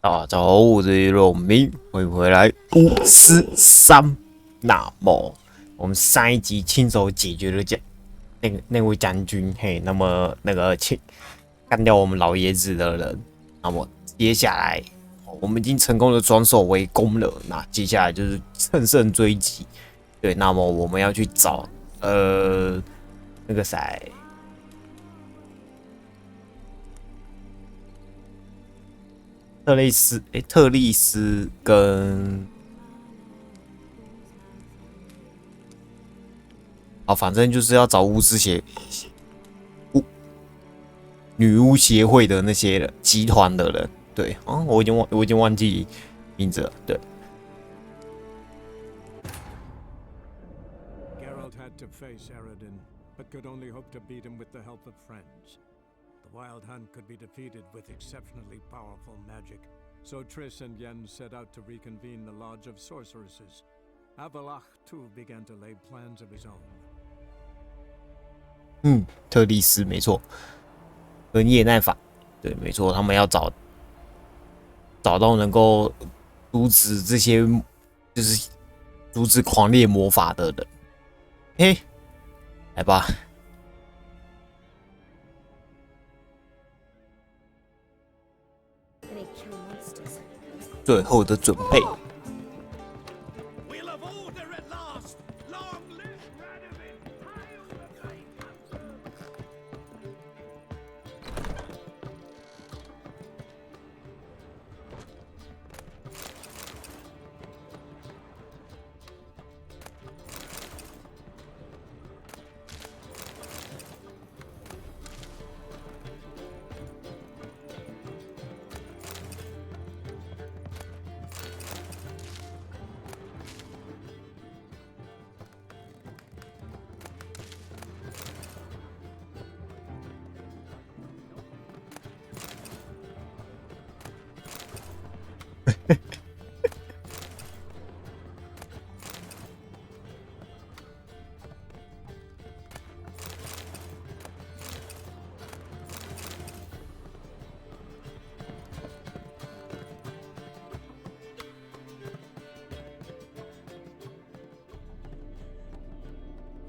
大家好，我是荣明，欢迎回来巫师3。那么我们上一集亲手解决了那位将军，嘿，那么干掉我们老爷子的人。那么接下来我们已经成功的转守为攻了，那接下来就是乘胜追击。对，那么我们要去找那个谁。特丽斯跟反正就是要找女巫协会的那些人集团的人。对，我已经忘记名字了。对。Geralt had to face Eredin, but could only hope to beat him with the help of friends. The Wild Hunt could be defeated with exceptionally powerful magic, so Triss and Yen set out to reconvene the Lodge of Sorceresses. Avalach too began to lay plans of his own. 特丽斯没错，跟叶奈法，对，没错，他们要找到能够阻止这些，就是阻止狂烈魔法的人。嘿，来吧。最后的准备。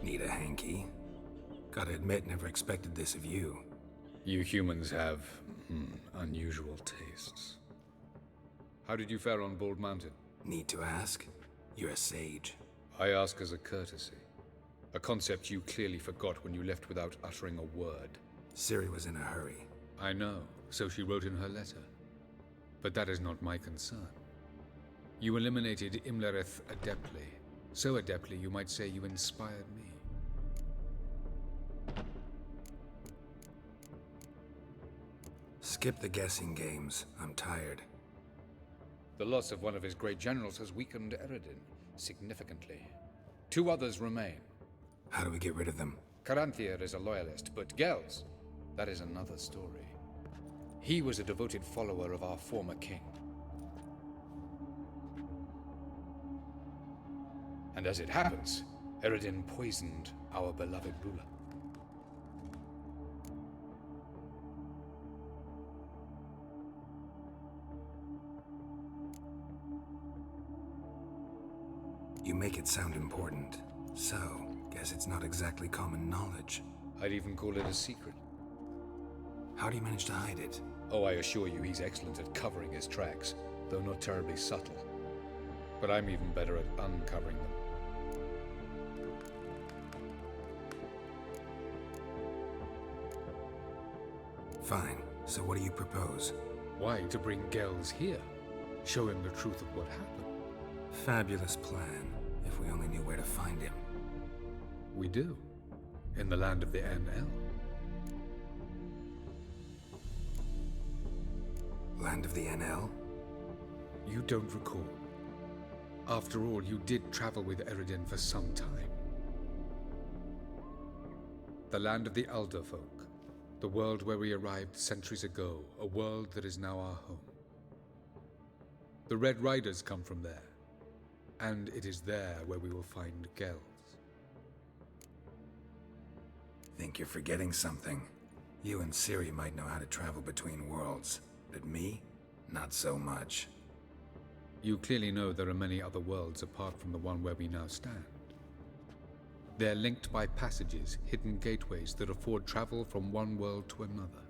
Need a hanky? Gotta admit, never expected this of you. You humans have unusual tastes. How did you fare on Bald Mountain? Need to ask? You're a sage. I ask as a courtesy. A concept you clearly forgot when you left without uttering a word. Ciri was in a hurry. I know, so she wrote in her letter. But that is not my concern. You eliminated Imlerith adeptly. So adeptly, you might say you inspired me. Skip the guessing games. I'm tired. The loss of one of his great generals has weakened Eredin significantly. 2 others remain. How do we get rid of them? Caranthir is a loyalist, but Gels, that is another story. He was a devoted follower of our former king. And as it happens, Eredin poisoned our beloved ruler. You make it sound important. So, guess it's not exactly common knowledge. I'd even call it a secret. How do you manage to hide it? Oh, I assure you he's excellent at covering his tracks, though not terribly subtle. But I'm even better at uncovering them. Fine. So what do you propose? Why, to bring Gels here. Show him the truth of what happened. Fabulous plan, if we only knew where to find him. We do. In the land of the NL. Land of the NL? You don't recall. After all, you did travel with Eredin for some time. The land of the Alderfolk. The world where we arrived centuries ago. A world that is now our home. The Red Riders come from there. And it is there where we will find Gels. Think you're forgetting something. You and Ciri might know how to travel between worlds, but me? Not so much. You clearly know there are many other worlds apart from the one where we now stand. They're linked by passages, hidden gateways that afford travel from one world to another.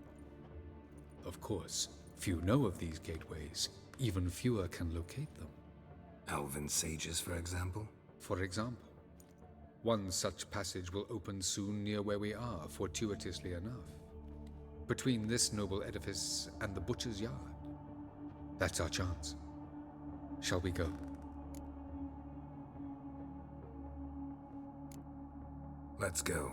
Of course, few know of these gateways. Even fewer can locate them. Elven sages, for example? For example, one such passage will open soon near where we are, fortuitously enough. Between this noble edifice and the butcher's yard. That's our chance. Shall we go? Let's go.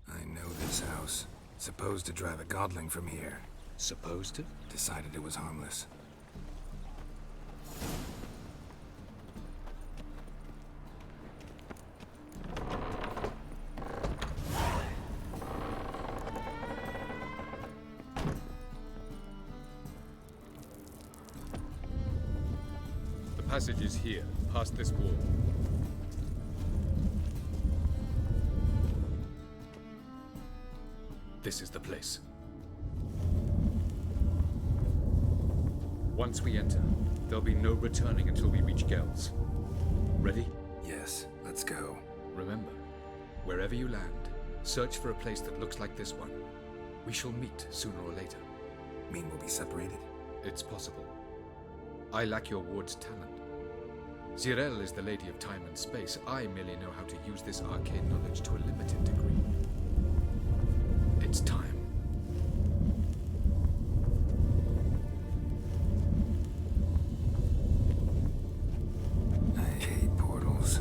I know this house. Supposed to drive a godling from here. Supposed to? Decided it was harmless. The passage is here, past this wall. This is the place. Once we enter, there'll be no returning until we reach Gel's. Ready? Yes, let's go. Remember, wherever you land, search for a place that looks like this one. We shall meet sooner or later. Mean we'll be separated? It's possible. I lack your ward's talent. Zirel is the lady of time and space. I merely know how to use this arcane knowledge to a limited degree. It's time. I hate portals.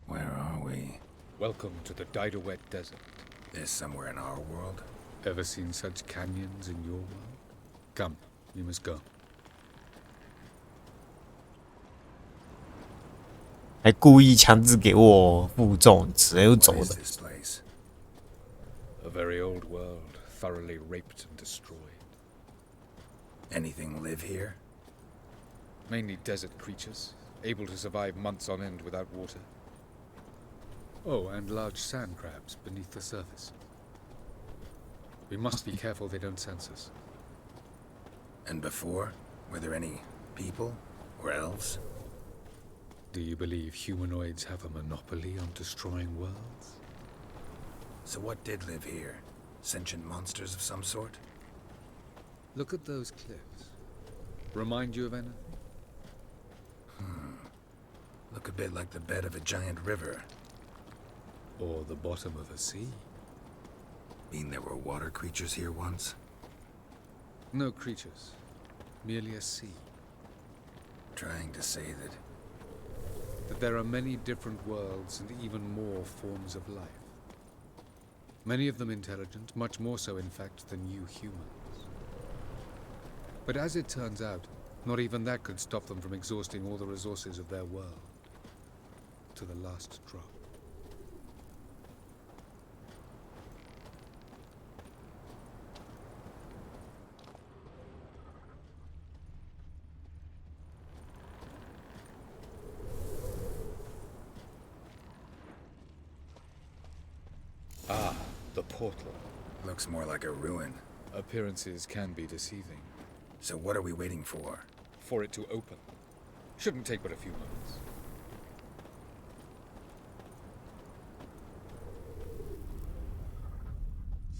Where are we? Welcome to the Didowet Desert. This somewhere in our world? Ever seen such canyons in your world? Come, we must go. 还故意强制给我负重，只有走 What is 的。 this place? A very old world, thoroughly raped and destroyed. Anything live here? Mainly desert creatures, able to survive months on end without water. Oh, and large sand crabs beneath the surface. We must be careful they don't sense us. And before? Were there any people? Or elves? Do you believe humanoids have a monopoly on destroying worlds? So what did live here? Sentient monsters of some sort? Look at those cliffs. Remind you of anything? Look a bit like the bed of a giant river. Or the bottom of a sea? Mean there were water creatures here once? No creatures. Merely a sea. Trying to say That there are many different worlds and even more forms of life. Many of them intelligent, much more so in fact than you humans. But as it turns out, not even that could stop them from exhausting all the resources of their world. To the last drop. Ah, the portal. looks more like a ruin. Appearances can be deceiving. So what are we waiting for? For it to open. Shouldn't take but a few moments.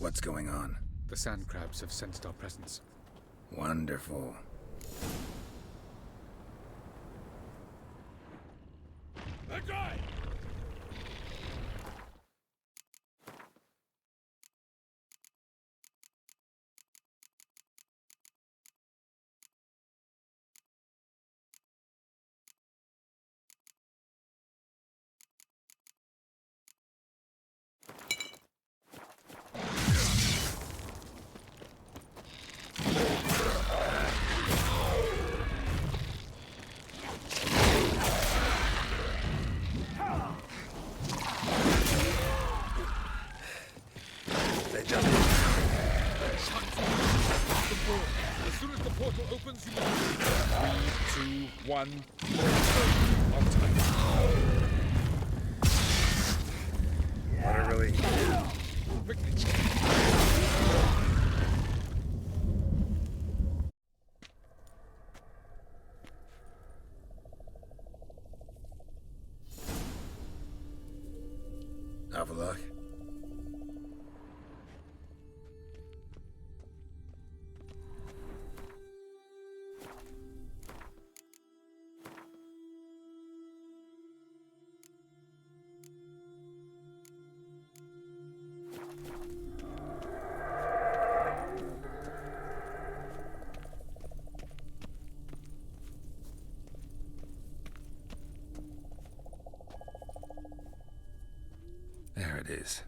What's going on? The sand crabs have sensed our presence. Wonderful. That guy! As soon as the portal opens, you must... 3, 2, 1... On time. Literally. Quickly. Have a look. There it is.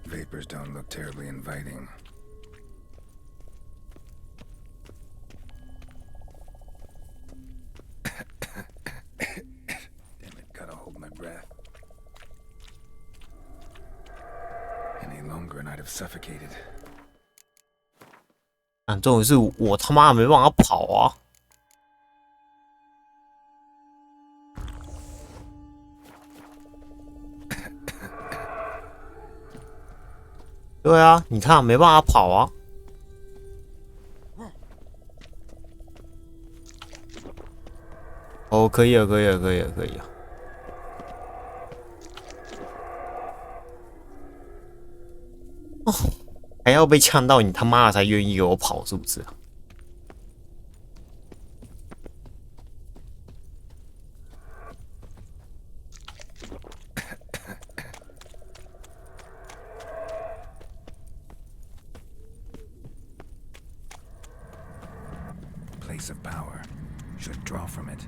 Vapors don't look terribly inviting. Damn it, gotta hold my breath. Any longer and I'd have suffocated. 啊，重点是我他妈没办法跑啊！对啊，你看没办法跑啊！哦，可以了，可以了，可以了，可以了。哦，还要被呛到，你他妈的才愿意给我跑，是不是啊？ Place of power. Should draw from it.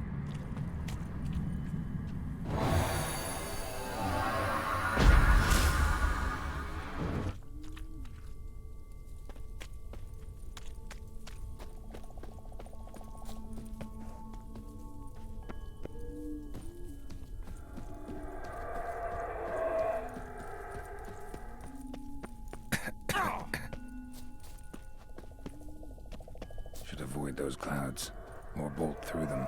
Should avoid those clouds, or bolt through them.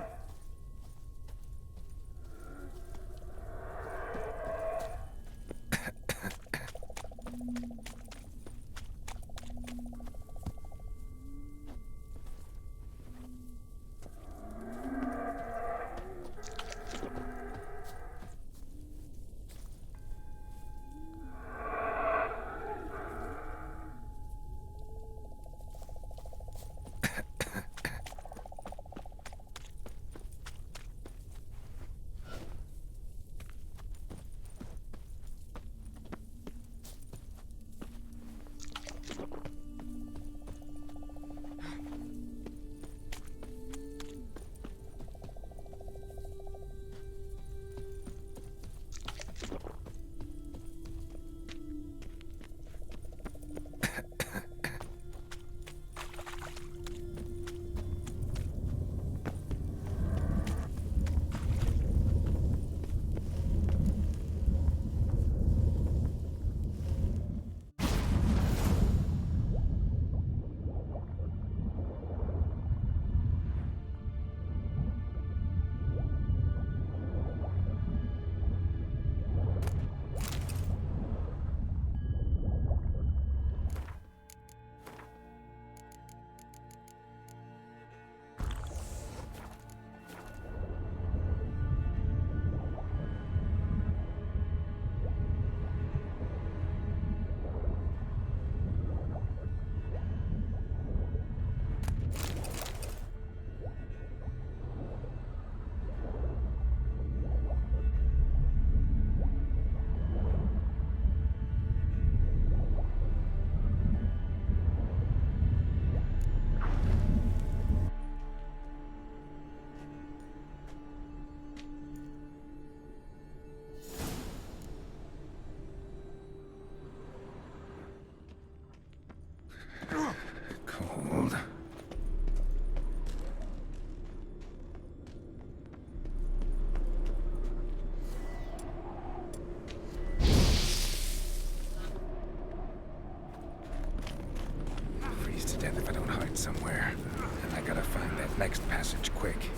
checkpoint somewhere, and I gotta find that next passage quick.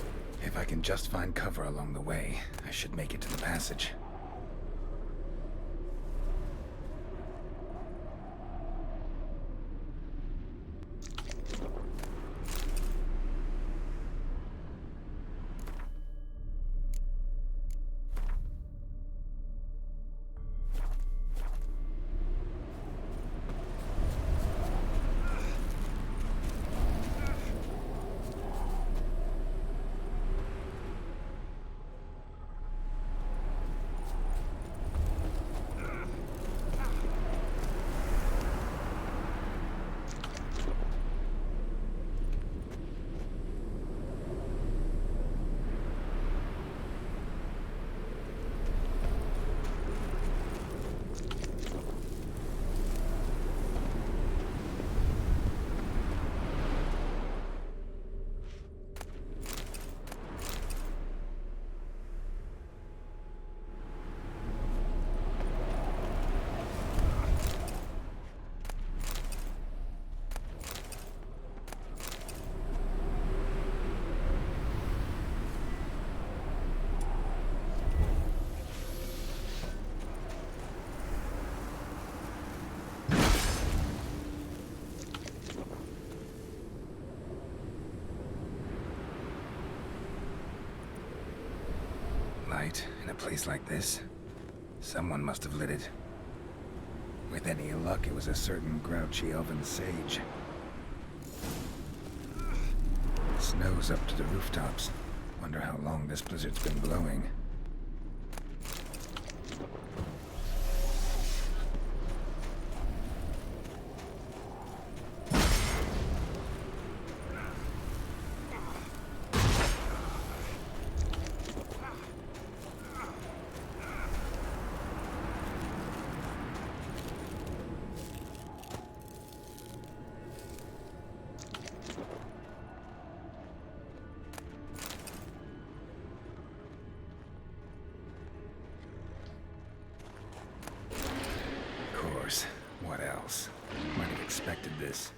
If I can just find cover along the way, I should make it to the passage. Light in a place like this? Someone must have lit it. With any luck, it was a certain grouchy elven sage. Snow's up to the rooftops. Wonder how long this blizzard's been blowing. What else? Might have expected this.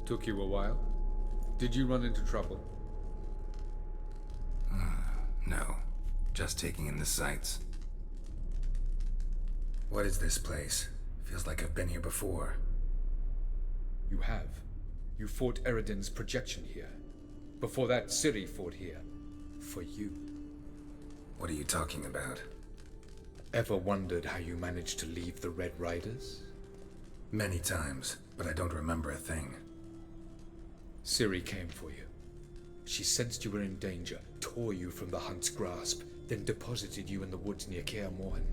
Took you a while? Did you run into trouble? No. Just taking in the sights. What is this place? Feels like I've been here before. You have. You fought Eridan's projection here. Before that, Ciri fought here. For you. What are you talking about? Ever wondered how you managed to leave the Red Riders? Many times, but I don't remember a thing. Ciri came for you. She sensed you were in danger, tore you from the Hunt's grasp, then deposited you in the woods near Kaer Morhen.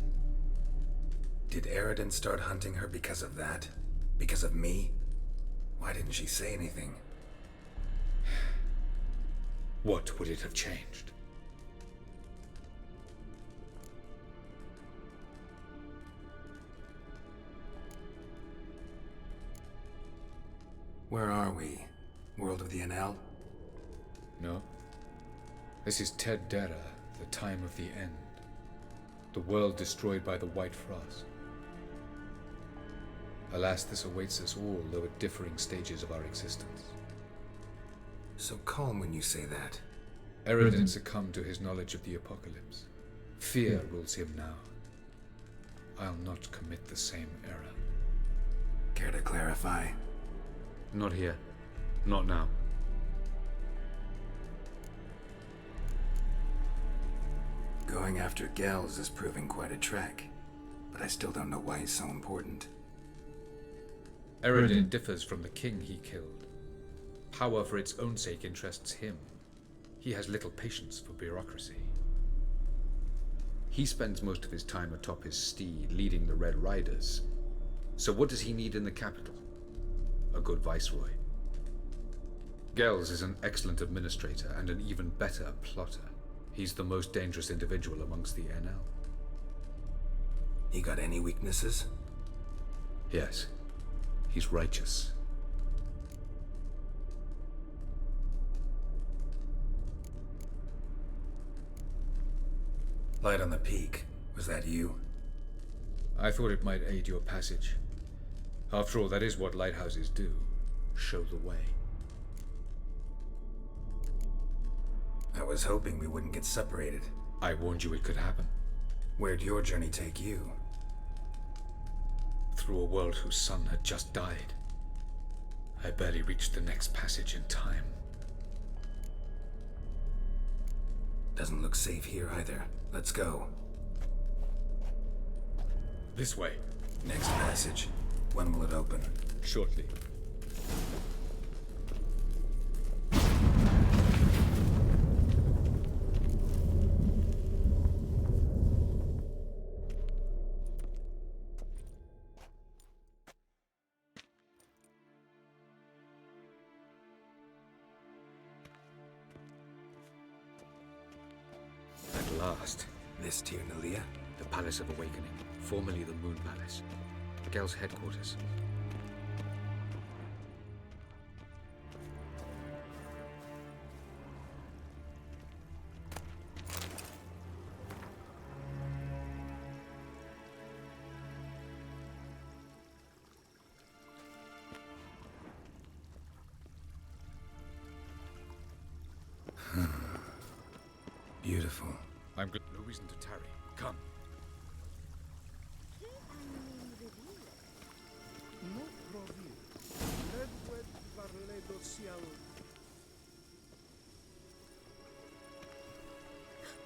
Did Eridan start hunting her because of that? Because of me? Why didn't she say anything? What would it have changed? Where are we? World of the NL? No. This is Ted Dera, the time of the end. The world destroyed by the White Frost. Alas, this awaits us all, though at differing stages of our existence. So calm when you say that. Eridan succumbed to his knowledge of the apocalypse. Fear rules him now. I'll not commit the same error. Care to clarify? Not here. Not now. Going after Gels is proving quite a trek, but I still don't know why he's so important. Eridan differs from the king he killed. Power for its own sake interests him. He has little patience for bureaucracy. He spends most of his time atop his steed, leading the Red Riders. So what does he need in the capital? A good viceroy. Gels is an excellent administrator and an even better plotter. He's the most dangerous individual amongst the NL. He got any weaknesses? Yes. He's righteous. Light on the peak. Was that you? I thought it might aid your passage. After all, that is what lighthouses do. Show the way. I was hoping we wouldn't get separated. I warned you it could happen. Where'd your journey take you? Through a world whose sun had just died. I barely reached the next passage in time. Doesn't look safe here either. Let's go. This way. Next passage. When will it open? Shortly. At last. This Tyr Nalia? The Palace of Awakening, formerly the Moon Palace. Gel's headquarters. Beautiful. I'm good. No reason to tarry. Come.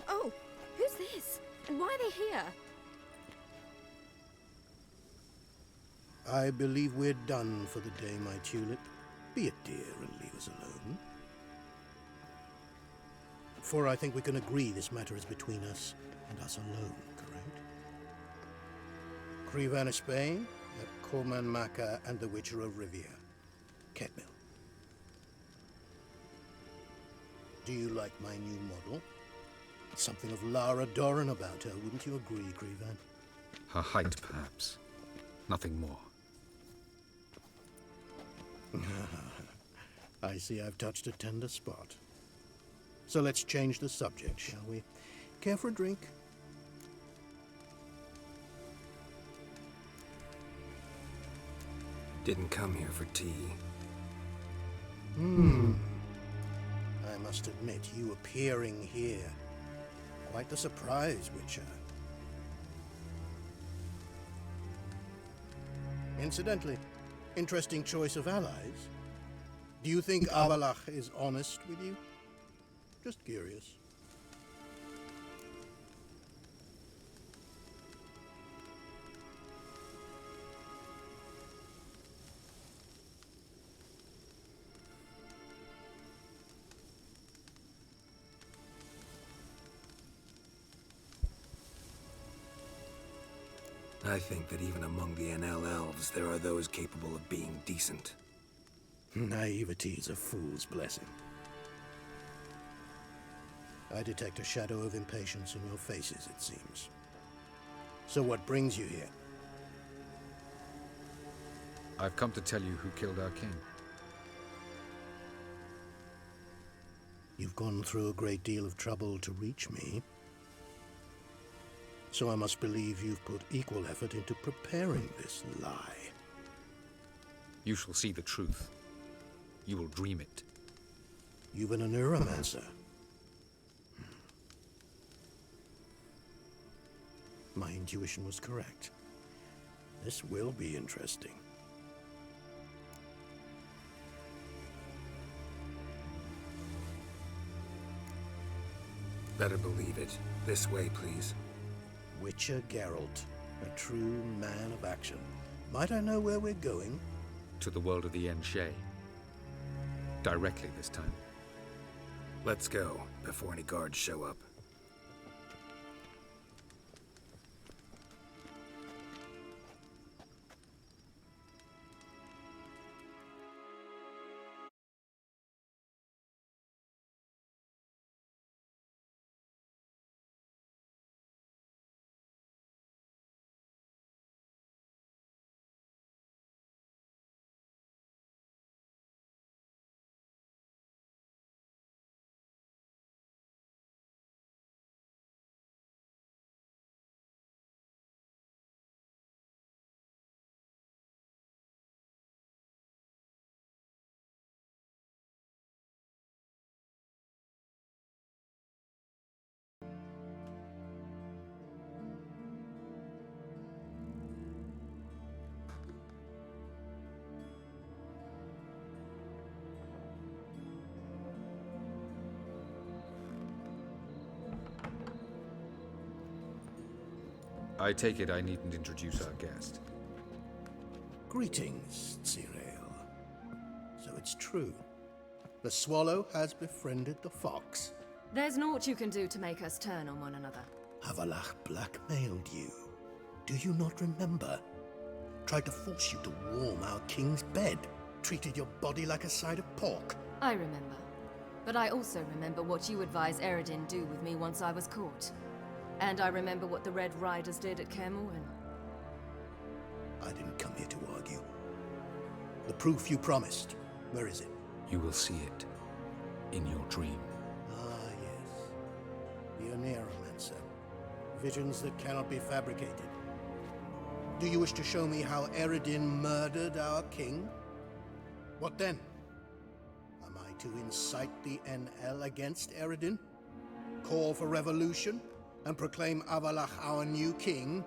Oh, who's this? And why are they here? I believe we're done for the day, my tulip. Be a dear and leave us alone. For I think we can agree this matter is between us and us alone, correct? Krivan of Spain, Corman Maka, and the Witcher of Rivia. Ketmil. Do you like my new model? Something of Lara Doran about her, wouldn't you agree, Krivan? Her height, perhaps. Nothing more. I see I've touched a tender spot. So let's change the subject, shall we? Care for a drink? Didn't come here for tea. I must admit, you appearing here, quite the surprise, Witcher. Incidentally, interesting choice of allies. Do you think Avalach is honest with you? Just curious. I think that even among the NL elves, there are those capable of being decent. Naivety is a fool's blessing. I detect a shadow of impatience in your faces, it seems. So what brings you here? I've come to tell you who killed our king. You've gone through a great deal of trouble to reach me. So I must believe you've put equal effort into preparing this lie. You shall see the truth. You will dream it. You've been a neuromancer. My intuition was correct. This will be interesting. Better believe it. This way, please. Witcher Geralt, a true man of action. Might I know where we're going? To the world of the Enshe. Directly this time. Let's go, before any guards show up. I take it I needn't introduce our guest. Greetings, Cyril. So it's true. The swallow has befriended the fox. There's naught you can do to make us turn on one another. Avalach blackmailed you. Do you not remember? Tried to force you to warm our king's bed. Treated your body like a side of pork. I remember. But I also remember what you advised Eredin do with me once I was caught. And I remember what the Red Riders did at Kaer Morhen. I didn't come here to argue. The proof you promised, where is it? You will see it. In your dream. Ah, yes. The Oneiromancer. Visions that cannot be fabricated. Do you wish to show me how Eredin murdered our king? What then? Am I to incite the NL against Eredin? Call for revolution? And proclaim Avalach our new king?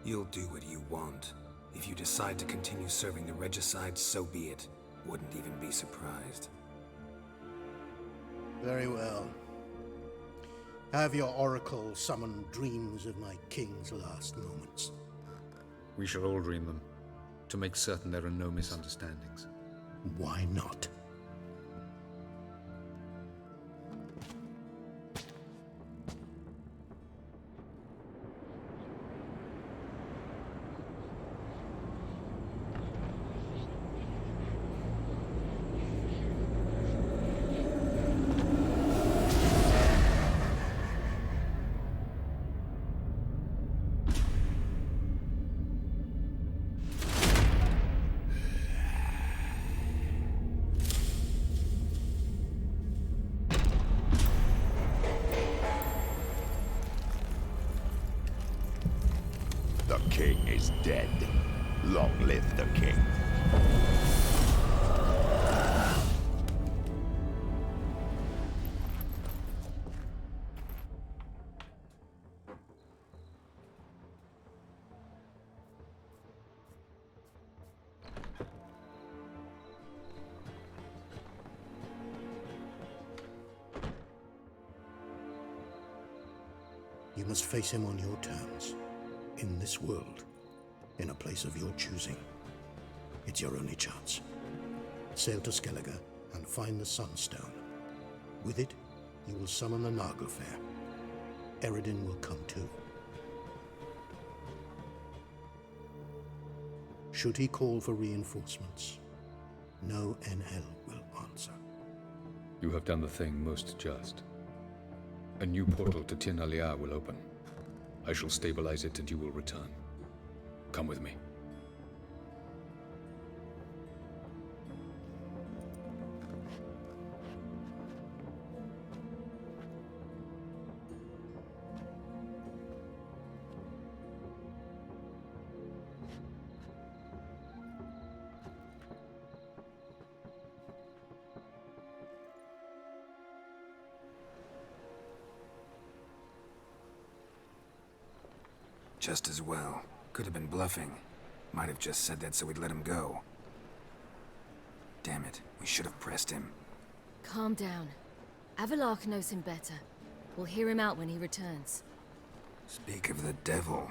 You'll do what you want. If you decide to continue serving the regicide, so be it. Wouldn't even be surprised. Very well. Have your oracle summon dreams of my king's last moments. We shall all dream them, to make certain there are no misunderstandings. Why not? The king is dead. Long live the king. You must face him on your terms. In this world, in a place of your choosing. It's your only chance. Sail to Skellige and find the Sunstone. With it, You will summon the Naga Fair. Eredin will come too. Should he call for reinforcements, no NL will answer. You have done the thing most just. A new portal to Tien-Alia will open. I shall stabilize it and you will return. Come with me. Just as well. Could have been bluffing. Might have just said that so we'd let him go. Damn it, we should have pressed him. Calm down. Avalark knows him better. We'll hear him out when he returns. Speak of the devil.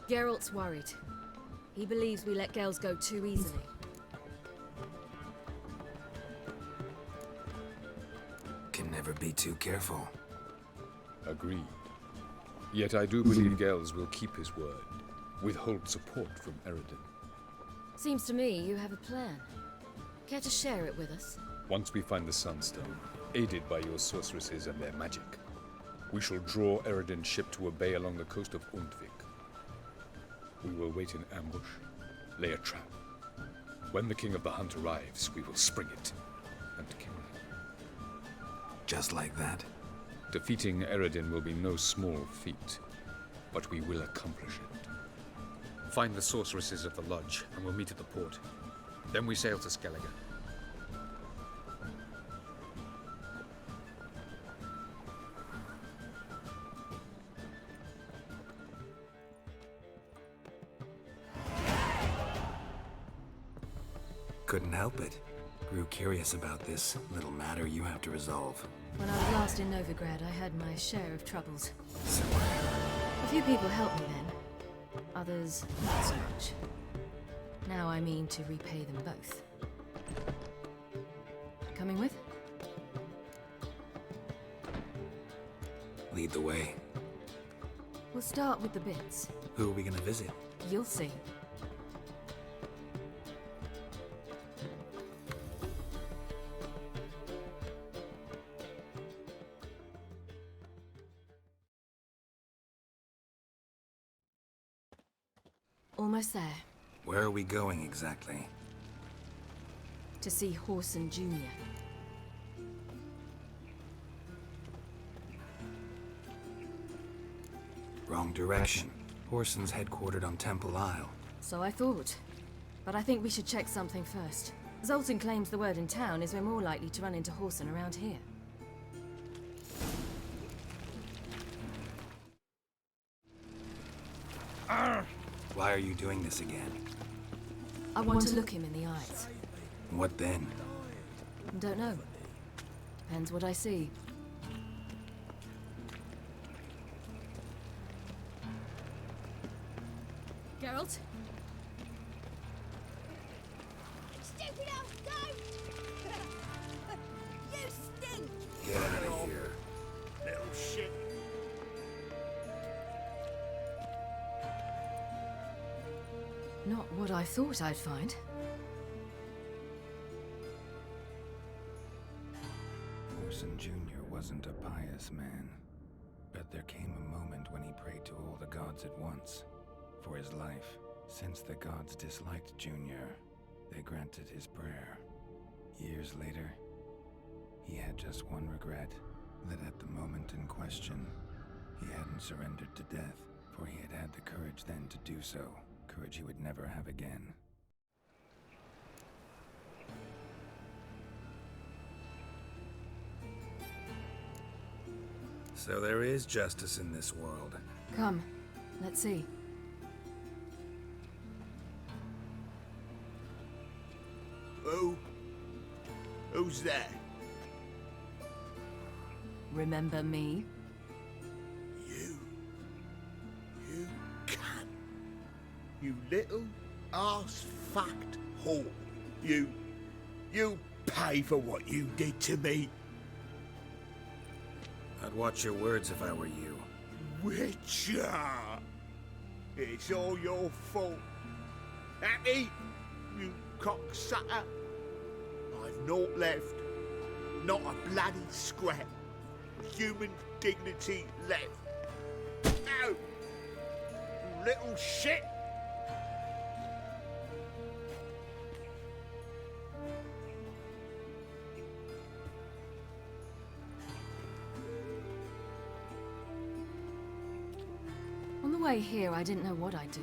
Geralt's worried. He believes we let Gales go too easily. Can never be too careful. Agreed. Yet I do believe Gales will keep his word, withhold support from Eredin. Seems to me you have a plan. Care to share it with us? Once we find the Sunstone, aided by your sorceresses and their magic, we shall draw Eredin's ship to a bay along the coast of Undvik. We will wait in ambush, lay a trap. When the King of the Hunt arrives, we will spring it and kill him. Just like that? Defeating Eredin will be no small feat, but we will accomplish it. Find the sorceresses of the lodge, and we'll meet at the port. Then we sail to Skellige. Couldn't help it. Grew curious about this little matter you have to resolve. When I was last in Novigrad, I had my share of troubles. So, A few people helped me then. Others, not so much. Now I mean to repay them both. Coming with? lead the way. We'll start with the bits. Who are we gonna visit? You'll see. Almost there. Where are we going exactly? To see Horson Jr. Wrong direction. Horson's headquartered on Temple Isle. So I thought. But I think we should check something first. Zoltan claims the word in town is we're more likely to run into Horson around here. Why are you doing this again? I want to look him in the eyes. What then? Don't know. Depends what I see. Geralt? Stupid elf, don't! You stink! Get out of here. Little shit. Not what I thought I'd find. Horson Jr. wasn't a pious man, but there came a moment when he prayed to all the gods at once for his life. Since the gods disliked Junior, they granted his prayer. Years later, he had just one regret, that at the moment in question, he hadn't surrendered to death, for he had had the courage then to do so, courage he would never have again. So there is justice in this world. Come, let's see. Who's that? Remember me? You cunt. You little ass-fucked whore. You pay for what you did to me. I'd watch your words if I were you. Witcher! It's all your fault. Happy, you cocksucker? I've naught left. Not a bloody scrap. Human dignity left. No! Little shit! On the way here, I didn't know what I'd do.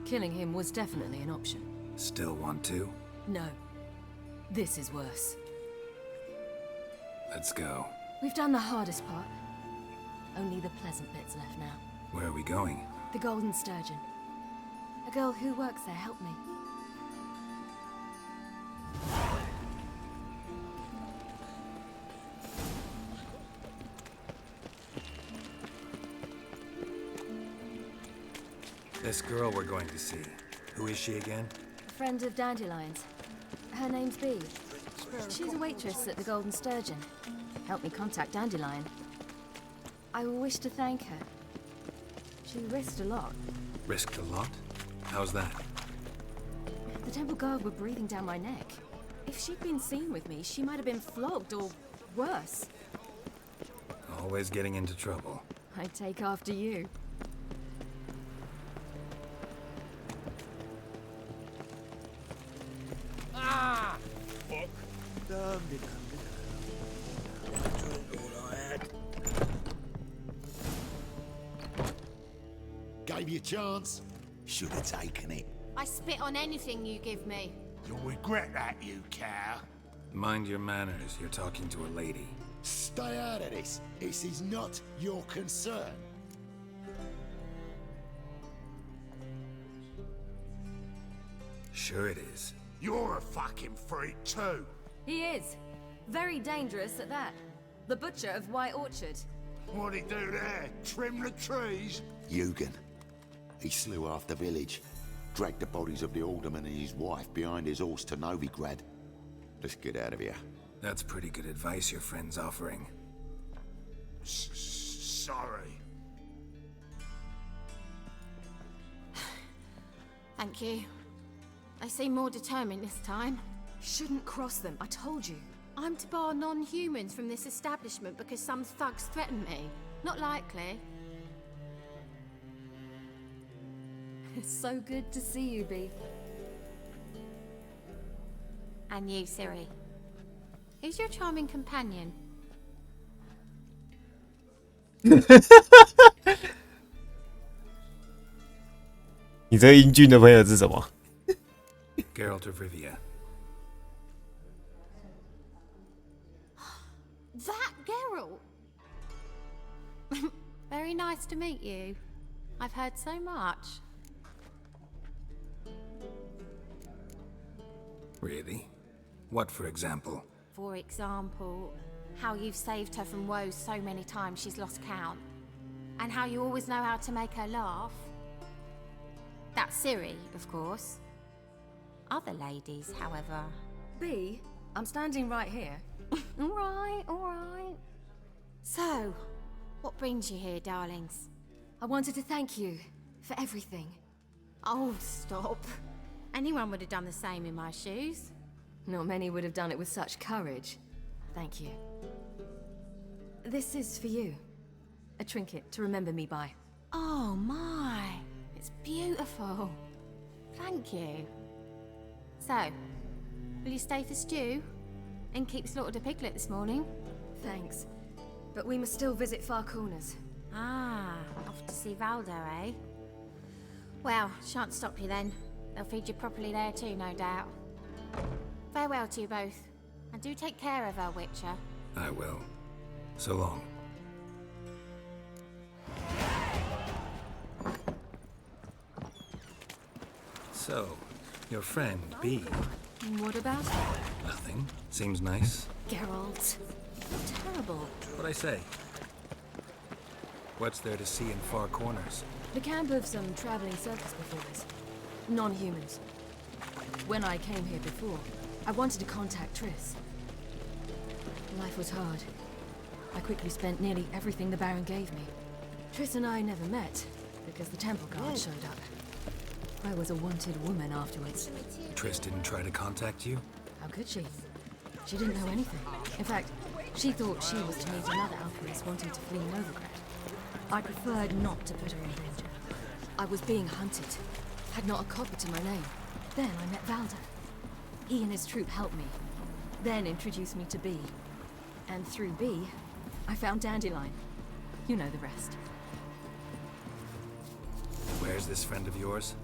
Killing him was definitely an option. Still want to? No. This is worse. Let's go. We've done the hardest part. Only the pleasant bits left now. Where are we going? The Golden Sturgeon. A girl who works there helped me. This girl we're going to see. Who is she again? A friend of Dandelion's. Her name's Bee. She's a waitress at the Golden Sturgeon. Helped me contact Dandelion. I wish to thank her. She risked a lot. Risked a lot? How's that? The Temple Guard were breathing down my neck. If she'd been seen with me, she might have been flogged or worse. Always getting into trouble. I'd take after you. Ah! Fuck. Damn it. I drank all I had. Gave you a chance. Should have taken it. I spit on anything you give me. You'll regret that, you cow. Mind your manners, you're talking to a lady. Stay out of this. This is not your concern. Sure it is. You're a fucking freak too. He is. Very dangerous at that. The butcher of White Orchard. What'd he do there? Trim the trees? Eugen. He slew half the village. Dragged the bodies of the alderman and his wife behind his horse to Novigrad. Let's get out of here. That's pretty good advice your friend's offering. Sorry. Thank you. They seem more determined this time. Shouldn't cross them, I told you. I'm to bar non-humans from this establishment because some thugs threaten me. Not likely. It's so good to see you, Bee. And you, Ciri. Who's your charming companion? 你这个英俊的朋友是什么？ Geralt of Rivia. That Geralt! Very nice to meet you. I've heard so much. Really? What, for example? For example, how you've saved her from woes so many times she's lost count. And how you always know how to make her laugh. That's Ciri, of course. Other ladies, however... Bee, I'm standing right here. Alright, alright. So, what brings you here, darlings? I wanted to thank you for everything. Oh, stop. Anyone would have done the same in my shoes. Not many would have done it with such courage. Thank you. This is for you. A trinket to remember me by. Oh my, it's beautiful. Thank you. So, will you stay for stew? And keep slaughtered a piglet this morning? Thanks. But we must still visit Far Corners. Ah, off to see Valdo, eh? Well, shan't stop you then. They'll feed you properly there too, no doubt. Farewell to you both. And do take care of her, Witcher. I will. So long. So, your friend, Bee. What about her? Nothing. Seems nice. Geralt. You're terrible. What'd I say? What's there to see in Far Corners? The camp of some traveling circus performers. Non-humans. When I came here before, I wanted to contact Triss. Life was hard. I quickly spent nearly everything the Baron gave me. Triss and I never met, because the temple guard showed up. I was a wanted woman afterwards. Triss didn't try to contact you? How could she? She didn't know anything. In fact, she thought she was to meet another alchemist wanting to flee Novigrad. I preferred not to put her in danger. I was being hunted. Had not a copper to my name. Then I met Valda. He and his troop helped me. Then introduced me to B. And through B, I found Dandelion. You know the rest. Where's this friend of yours?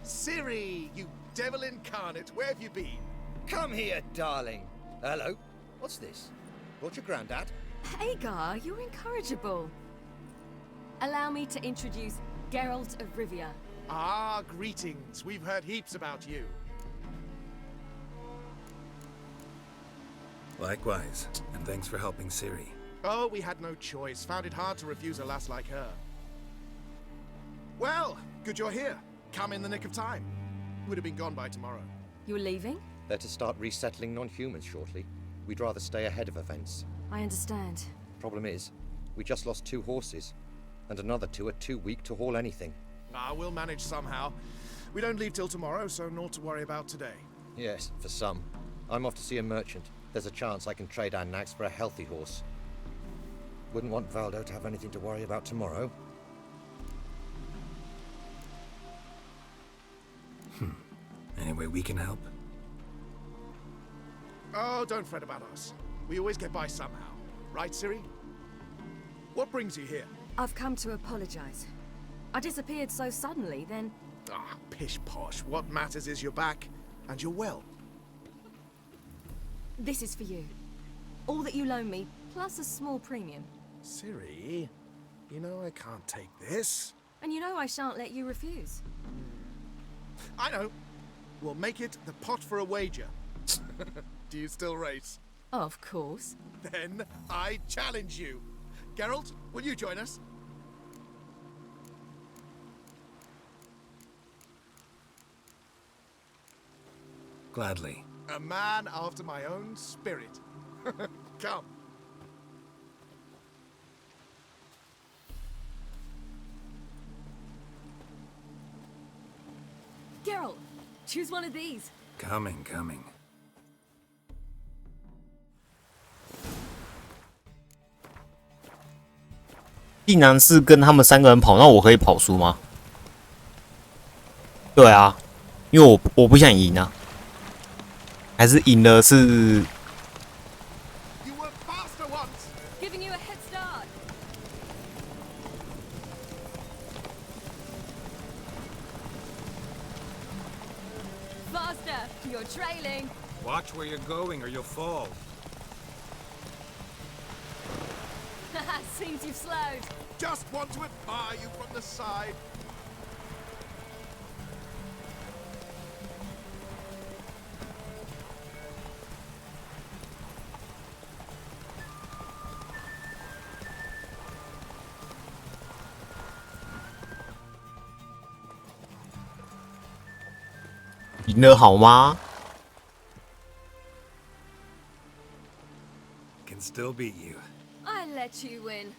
Ciri, you devil incarnate, where have you been? Come here, darling. Hello. What's this? Brought your granddad? Agar, you're incorrigible. Allow me to introduce Geralt of Rivia. Ah, greetings. We've heard heaps about you. Likewise, and thanks for helping Ciri. Oh, we had no choice. Found it hard to refuse a lass like her. Well, good you're here. Come in the nick of time. Would have been gone by tomorrow. You're leaving? They're to start resettling non-humans shortly. We'd rather stay ahead of events. I understand. Problem is, we just lost 2 horses, and another 2 are too weak to haul anything. Ah, we'll manage somehow. We don't leave till tomorrow, so naught to worry about today. Yes, for some. I'm off to see a merchant. There's a chance I can trade our nags for a healthy horse. Wouldn't want Valdo to have anything to worry about tomorrow. Any way we can help? Oh, don't fret about us. We always get by somehow. Right, Ciri? What brings you here? I've come to apologize. I disappeared so suddenly, then... Ah, pish-posh. What matters is you're back, and you're well. This is for you. All that you loan me, plus a small premium. Ciri, you know I can't take this. And you know I shan't let you refuse. I know. We'll make it the pot for a wager. Do you still race? Of course. Then I challenge you. Geralt, will you join us? Gladly. A man after my own spirit. Come. Geralt, choose one of these. Coming. 竟然是跟他们3个人跑，那我可以跑输吗？对啊，因为我不想赢啊，还是赢了是 You were faster once. Giving you a head start. Faster, you're trailing. Watch where you're going or you'll fall. Seems you've slowed. Just want to admire you from the side. "赢了好吗？ Can still beat you. I let you win.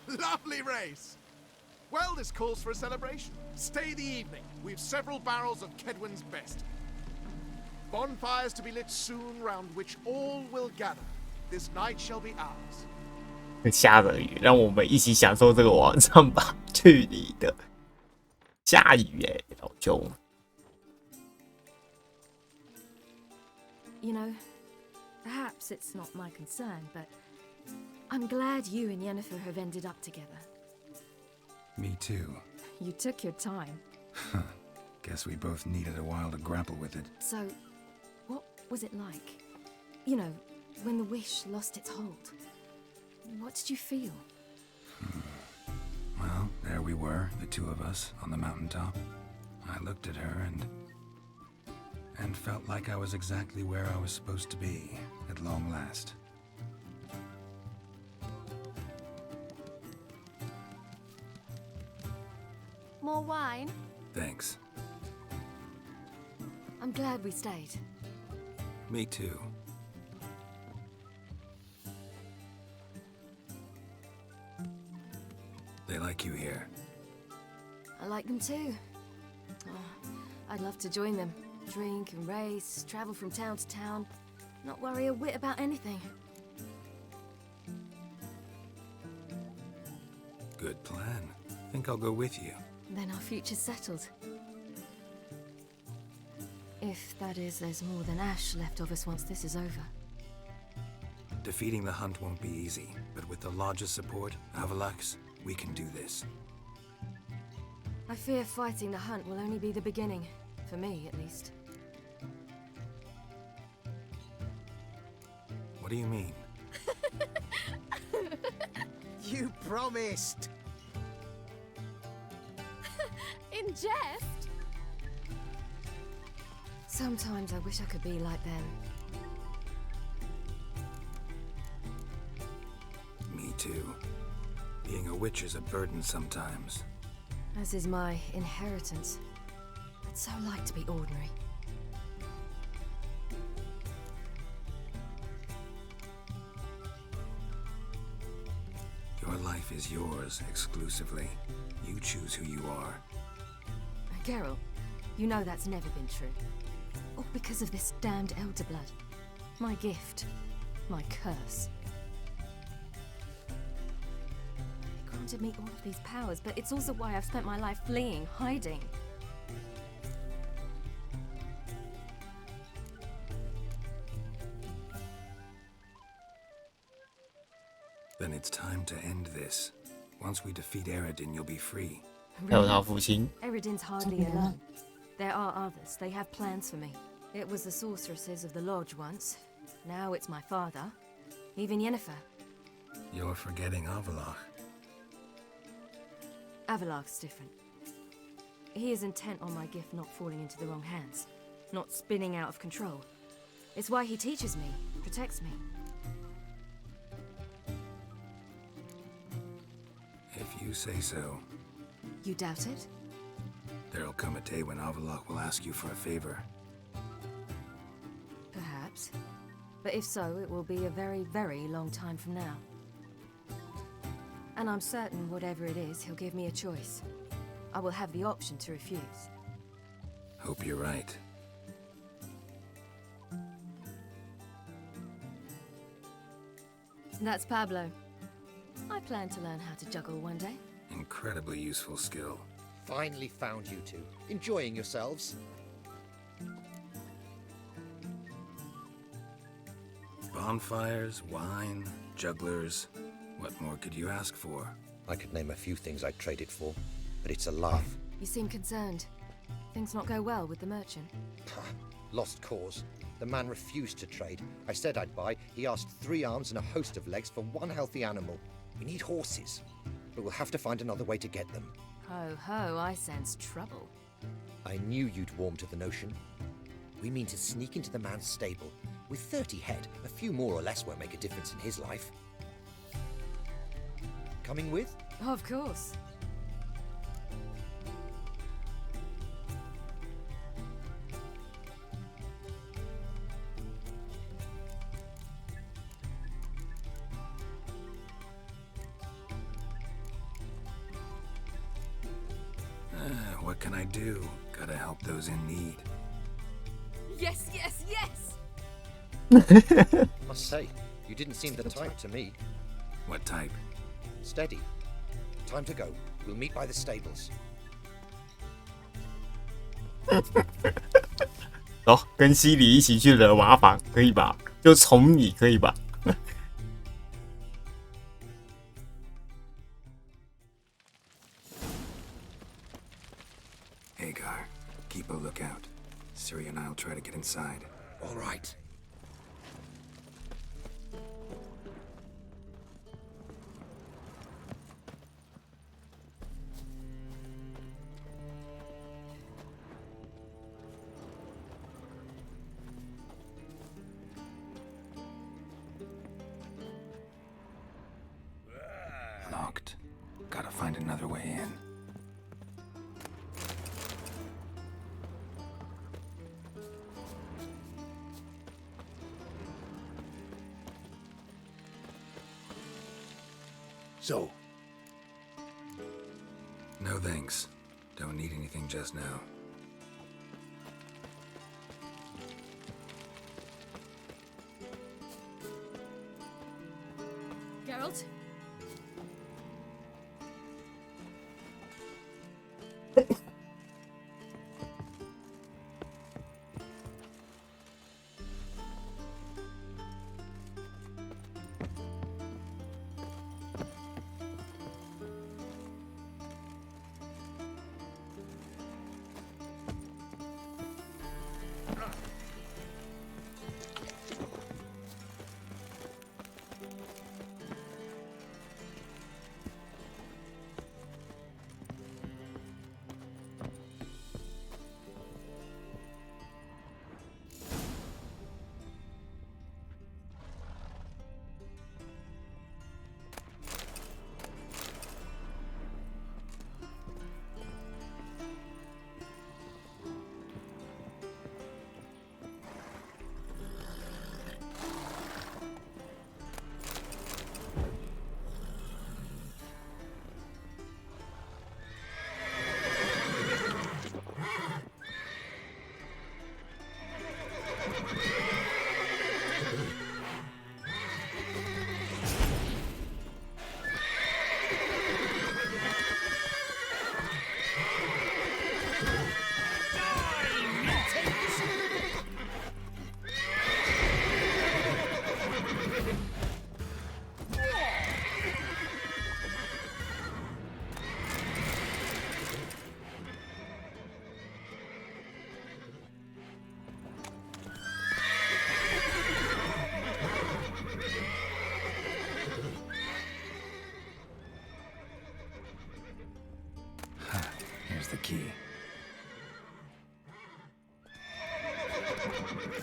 Lovely race. Well, this calls for a celebration. Stay the evening. We've several barrels of Kedwin's best. Bonfires to be lit soon, round which all will gather. This night shall be ours. 下着雨，让我们一起享受这个晚上吧。去你的！下雨耶，老兄。 You know, perhaps it's not my concern, but I'm glad you and Yennefer have ended up together. Me too. You took your time. Guess we both needed a while to grapple with it. So, what was it like? You know, when the wish lost its hold. What did you feel? Well, there we were, the 2 of us, on the mountaintop. I looked at her and felt like I was exactly where I was supposed to be, at long last. More wine? Thanks. I'm glad we stayed. Me too. like you here? I like them too. Oh, I'd love to join them. Drink and race, travel from town to town. Not worry a whit about anything. Good plan. Think I'll go with you. Then our future's settled. If, that is, there's more than ash left of us once this is over. Defeating the hunt won't be easy, but with the Lodge's support, Avalax, we can do this. I fear fighting the hunt will only be the beginning. For me, at least. What do you mean? You promised! In jest? Sometimes I wish I could be like them. Me too. Being a witch is a burden sometimes. As is my inheritance. I'd so like to be ordinary. Your life is yours exclusively. You choose who you are. Geralt, you know that's never been true. All because of this damned elder blood. My gift. My curse. It granted me all of these powers, but it's also why I've spent my life fleeing, hiding. Then it's time to end this. Once we defeat Eredin, you'll be free. 还有他父亲。 Eredin's hardly alone. There are others. They have plans for me. It was the sorceresses of the Lodge once. Now it's my father. Even Yennefer. You're forgetting Avalach. Avalach's different. He is intent on my gift not falling into the wrong hands. Not spinning out of control. It's why he teaches me, protects me. If you say so. You doubt it? There'll come a day when Avalach will ask you for a favor. Perhaps. But if so, it will be a very, very long time from now. And I'm certain whatever it is, he'll give me a choice. I will have the option to refuse. Hope you're right. That's Pablo. I plan to learn how to juggle one day. Incredibly useful skill. Finally found you two. Enjoying yourselves? Bonfires, wine, jugglers. What more could you ask for? I could name a few things I'd trade it for, but it's a laugh. You seem concerned. Things not go well with the merchant. Lost cause. The man refused to trade. I said I'd buy. He asked 3 arms and a host of legs for 1 healthy animal. We need horses, but we'll have to find another way to get them. Ho ho, I sense trouble. I knew you'd warm to the notion. We mean to sneak into the man's stable. With 30 head, a few more or less won't make a difference in his life. Coming with? Of course. What can I do? Gotta help those in need. Yes, yes, yes! Must say, you didn't seem the type to me. What type? Steady. Time to go. We'll meet by the stables. 走，跟西里一起去惹麻烦，可以吧？就从你可以吧？ Hagar, keep a lookout. Ciri and I'll try to get inside. All right. Locked. Gotta find another way in. So, No thanks. Don't need anything just now. Geralt? Here's the key.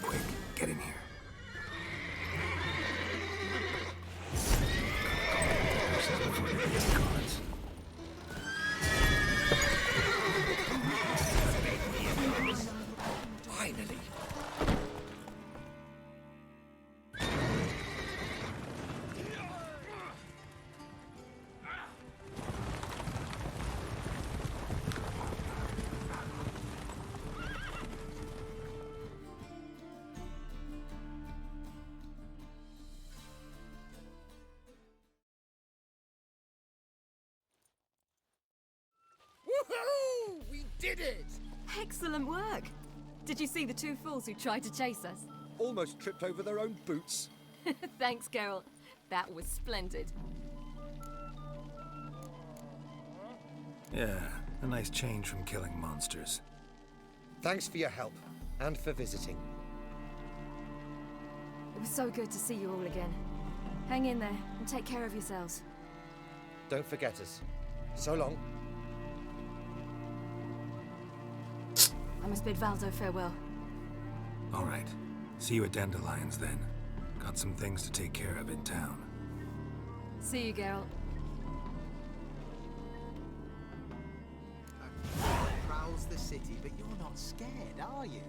Quick, get in here. Before they get the cards. Finally. Woohoo! We did it! Excellent work! Did you see the two fools who tried to chase us? Almost tripped over their own boots. Thanks, Geralt. That was splendid. Yeah, a nice change from killing monsters. Thanks for your help and for visiting. It was so good to see you all again. Hang in there and take care of yourselves. Don't forget us. So long. I must bid Valdo farewell. All right. See you at Dandelions then. Got some things to take care of in town. See you, Geralt. Prowls the city, but you're not scared, are you?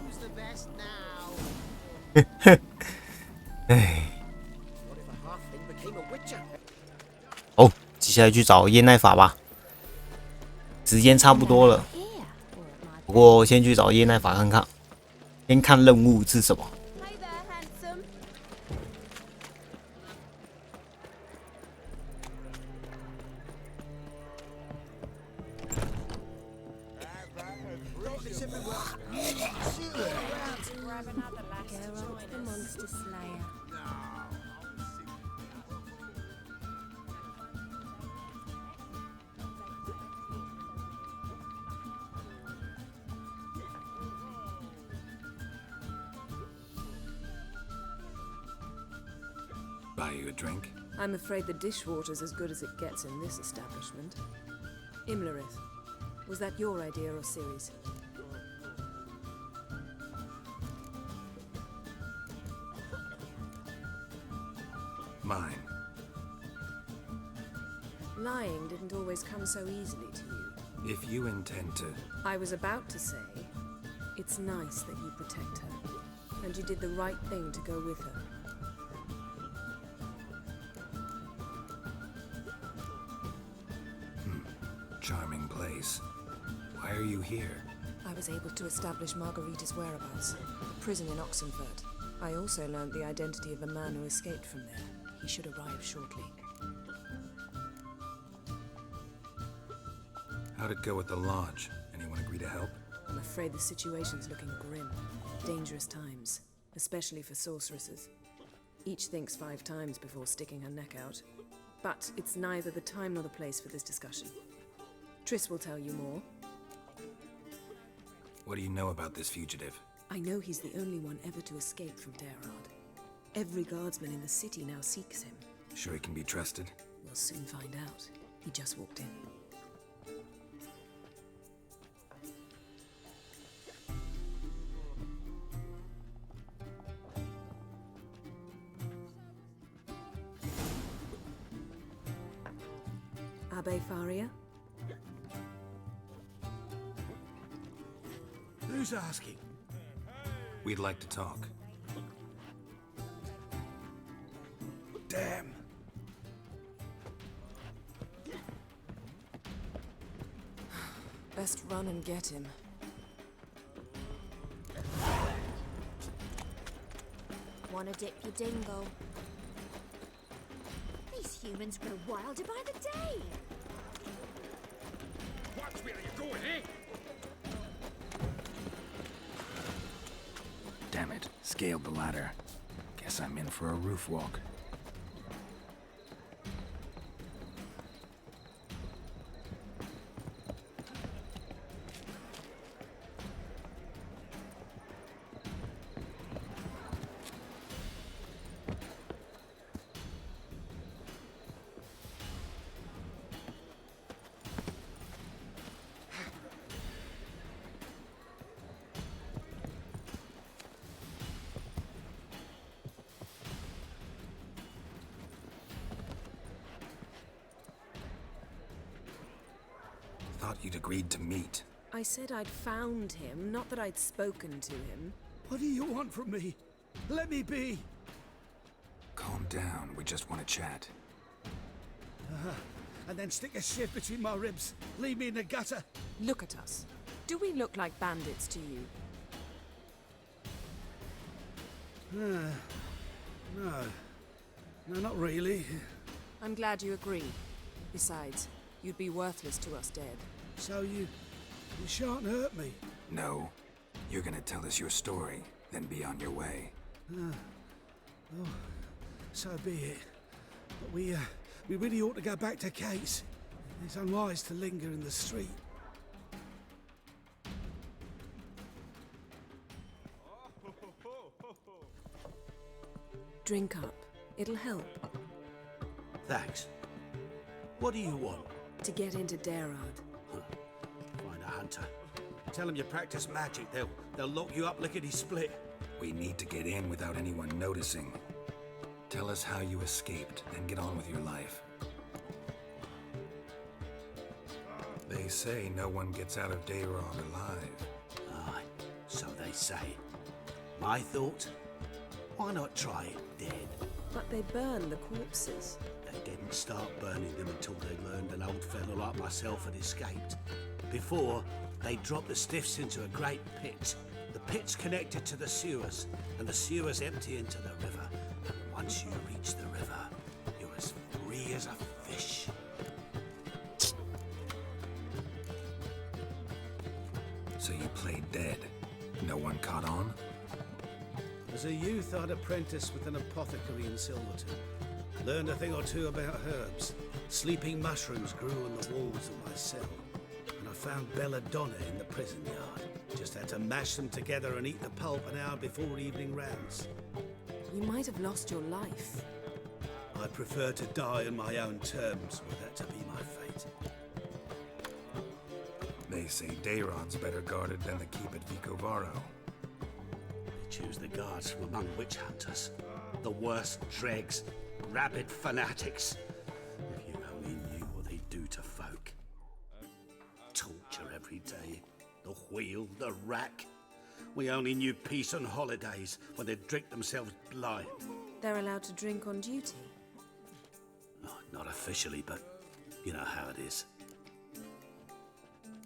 Who's the best now? What if a halfling became a witcher? 哦，接下来去找耶奈法吧。时间差不多了，不过先去找耶奈法看看，先看任务是什么。Hi there, handsome. Geralt the Monster Slayer. Buy you a drink? I'm afraid the dishwater's as good as it gets in this establishment. Imlerith, was that your idea or Ciri's? Mine. Lying didn't always come so easily to you. If you intend to... I was about to say, it's nice that you protect her, and you did the right thing to go with her. Why are you here? I was able to establish Margarita's whereabouts, a prison in Oxenfurt. I also learned the identity of a man who escaped from there. He should arrive shortly. How'd it go at the lodge? Anyone agree to help? I'm afraid the situation's looking grim. Dangerous times, especially for sorceresses. Each thinks 5 times before sticking her neck out. But it's neither the time nor the place for this discussion. Triss will tell you more. What do you know about this fugitive? I know he's the only one ever to escape from Daerad. Every guardsman in the city now seeks him. Sure he can be trusted? We'll soon find out. He just walked in. Abbe Faria? Who's asking? We'd like to talk. Damn. Best run and get him. Wanna dip your dingle? These humans grow wilder by the day. Watch where you're going, eh? Damn it, scaled the ladder. Guess I'm in for a roof walk. Thought you'd agreed to meet. I said I'd found him, not that I'd spoken to him. What do you want from me? Let me be. Calm down, we just want to chat. And then stick a shiv between my ribs. Leave me in the gutter. Look at us. Do we look like bandits to you? No. No, not really. I'm glad you agree. Besides, you'd be worthless to us dead. So you shan't hurt me? No. You're gonna tell us your story, then be on your way. Oh, so be it. But we really ought to go back to Kate's. It's unwise to linger in the street. Drink up. It'll help. Thanks. What do you want? To get into Daerad. Find a hunter. Tell them you practice magic. They'll lock you up lickety-split. We need to get in without anyone noticing. Tell us how you escaped, then get on with your life. They say no one gets out of Daerad alive. Aye, so they say. My thought? Why not try it dead? But they burn the corpses. They didn't start burning them until they learned an old fellow like myself had escaped. Before, they dropped the stiffs into a great pit. The pit's connected to the sewers, and the sewers empty into the river. And once you reach the river, you're as free as a fish. So you played dead. No one caught on? As a youth, I'd apprenticed with an apothecary in Silverton. Learned a thing or two about herbs. Sleeping mushrooms grew on the walls of my cell. And I found belladonna in the prison yard. Just had to mash them together and eat the pulp an hour before evening rounds. You might have lost your life. I prefer to die on my own terms, were that to be my fate. They say Daerad's better guarded than the keep at Vicovaro. They choose the guards from among witch hunters. The worst dregs, rabid fanatics. If you only knew what they do to folk. Torture every day. The wheel, the rack. We only knew peace on holidays when they'd drink themselves blind. They're allowed to drink on duty? Oh, not officially, but you know how it is.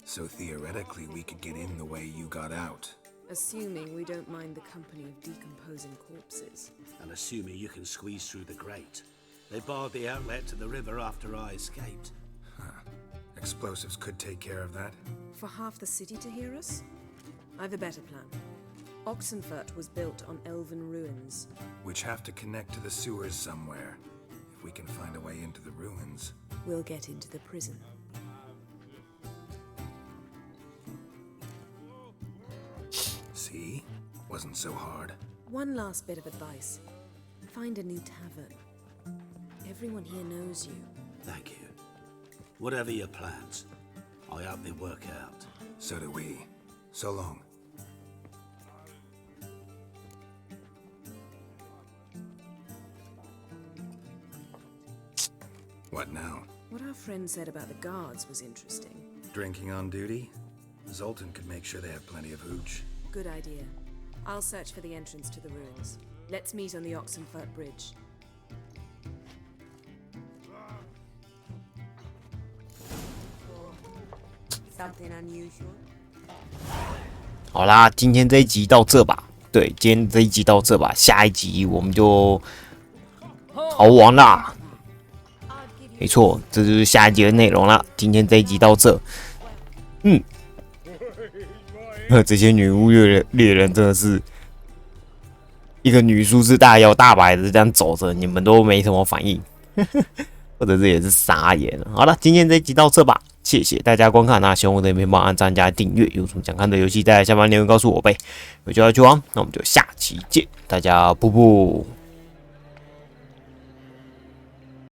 So theoretically, we could get in the way you got out. Assuming we don't mind the company of decomposing corpses. And assuming you can squeeze through the grate. They barred the outlet to the river after I escaped. Huh. Explosives could take care of that. For half the city to hear us? I've a better plan. Oxenfurt was built on elven ruins. Which have to connect to the sewers somewhere. If we can find a way into the ruins. We'll get into the prison. See? Wasn't so hard. One last bit of advice. Find a new tavern. Everyone here knows you. Thank you. Whatever your plans, I hope they work out. So do we. So long. What now? What our friend said about the guards was interesting. Drinking on duty? Zoltan could make sure they have plenty of hooch. Good idea. I'll search for the entrance to the ruins. Let's meet on the Oxenfurt Bridge. 好啦，今天这一集到这吧。对，今天这一集到这吧，下一集我们就逃亡啦。没错，这就是下一集的内容啦。今天这一集到这，这些女巫猎人真的是一个女术士大摇大摆的这样走着，你们都没什么反应，或者是也是傻眼了。好了，今天这一集到这吧。谢谢大家观看，那喜欢我的影片帮按赞加订阅，有什么想看的游戏在下方留言告诉我呗。我就要去玩，那我们就下期见，大家啵啵。